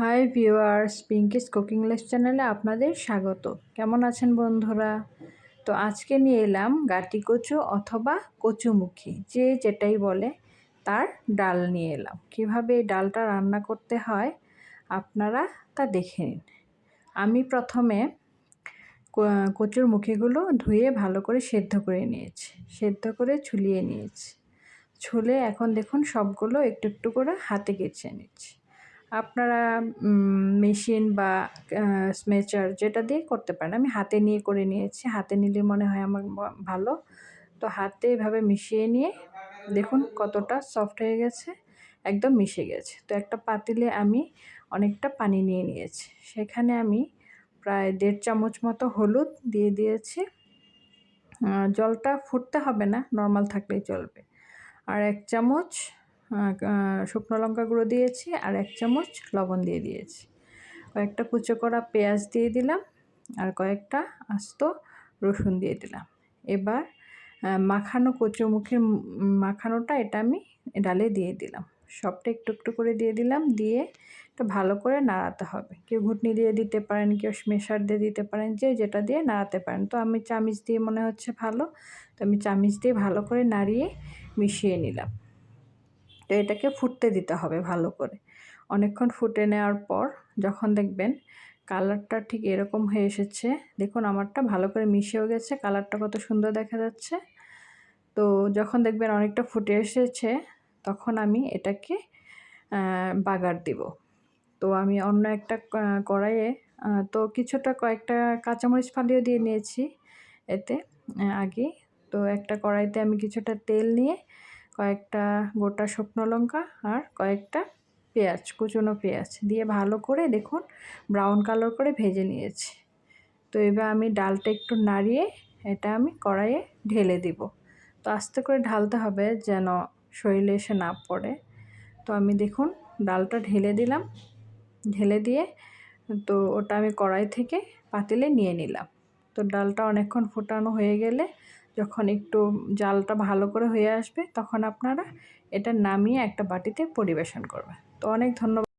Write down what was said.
Hi viewers, Pinki's cooking less চ্যানেলে আপনাদের স্বাগত। কেমন আছেন বন্ধুরা? তো আজকে নিয়ে এলাম গাটি কচু অথবা কচুমুখী, যে যেটাই বলে, তার ডাল নিয়ে এলাম। কীভাবে এই ডালটা রান্না করতে হয় আপনারা তা দেখে নিন। আমি প্রথমে কচুর মুখিগুলো ধুয়ে ভালো করে সেদ্ধ করে নিয়েছি, সেদ্ধ করে ছুলিয়ে নিয়েছি। ছুলে এখন দেখুন সবগুলো একটু একটু করে হাতে কেচে নিচ্ছি। আপনারা মেশিন বা স্মেচার যেটা দিয়ে করতে পারেন। আমি হাতে নিয়ে করে নিয়েছি, হাতে নিলে মনে হয় আমার ভালো। তো হাতে এভাবে মিশিয়ে নিয়ে দেখুন কতটা সফট হয়ে গেছে, একদম মিশে গেছে। তো একটা পাতিলে আমি অনেকটা পানি নিয়ে নিয়েছি, সেখানে আমি প্রায় 1.5 চামচ মতো হলুদ দিয়ে দিয়েছি। জলটা ফুটতে হবে না, নর্মাল থাকলেই চলবে। আর 1 চামচ শুকনো লঙ্কা গুঁড়ো দিয়েছি, আর 1 চামচ লবণ দিয়ে দিয়েছি। কয়েকটা কুচো করা পেঁয়াজ দিয়ে দিলাম, আর কয়েকটা আস্ত রসুন দিয়ে দিলাম। এবার মাখানো কচুমুখির মাখানোটা এটা আমি ডালে দিয়ে দিলাম। সবটা একটু একটু করে দিয়ে দিলাম, দিয়ে এটা ভালো করে নাড়াতে হবে। কেউ ঘুটনি দিয়ে দিতে পারেন, কেউ স্মেশার দিয়ে দিতে পারেন, যে যেটা দিয়ে নাড়াতে পারেন। তো আমি চামিচ দিয়ে মনে হচ্ছে ভালো, তো আমি চামিচ দিয়ে ভালো করে নাড়িয়ে মিশিয়ে নিলাম। তো এটাকে ফুটতে দিতে হবে ভালো করে। অনেকক্ষণ ফুটে নেওয়ার পর যখন দেখবেন কালারটা ঠিক এরকম হয়ে এসেছে, দেখুন আমারটা ভালো করে মিশেও গেছে, কালারটা কত সুন্দর দেখা যাচ্ছে। তো যখন দেখবেন অনেকটা ফুটে এসেছে, তখন আমি এটাকে বাগার দিব। তো আমি অন্য একটা কড়াইয়ে তো কিছুটা কয়েকটা কাঁচামরিচ ফালিয়ে দিয়ে নিয়েছি এতে আগে। তো একটা কড়াইতে আমি কিছুটা তেল নিয়ে কয়েকটা গোটা শুকনো লঙ্কা আর কয়েকটা পেঁয়াজ, কুচনো পেঁয়াজ দিয়ে ভালো করে দেখুন ব্রাউন কালার করে ভেজে নিয়েছি। তো এবার আমি ডালটা একটু নাড়িয়ে এটা আমি কড়াইয়ে ঢেলে দিব। তো আস্তে করে ঢালতে হবে যেন শরীরে এসে না পড়ে। তো আমি দেখুন ডালটা ঢেলে দিলাম, ঢেলে দিয়ে তো ওটা আমি কড়াই থেকে পাতিলে নিয়ে নিলাম। তো ডালটা অনেকক্ষণ ফোটানো হয়ে গেলে যখন একটু জালটা ভালো করে হয়ে আসবে, তখন আপনারা এটা নামিয়ে একটা বাটিতে পরিবেশন করবেন। তো অনেক ধন্যবাদ।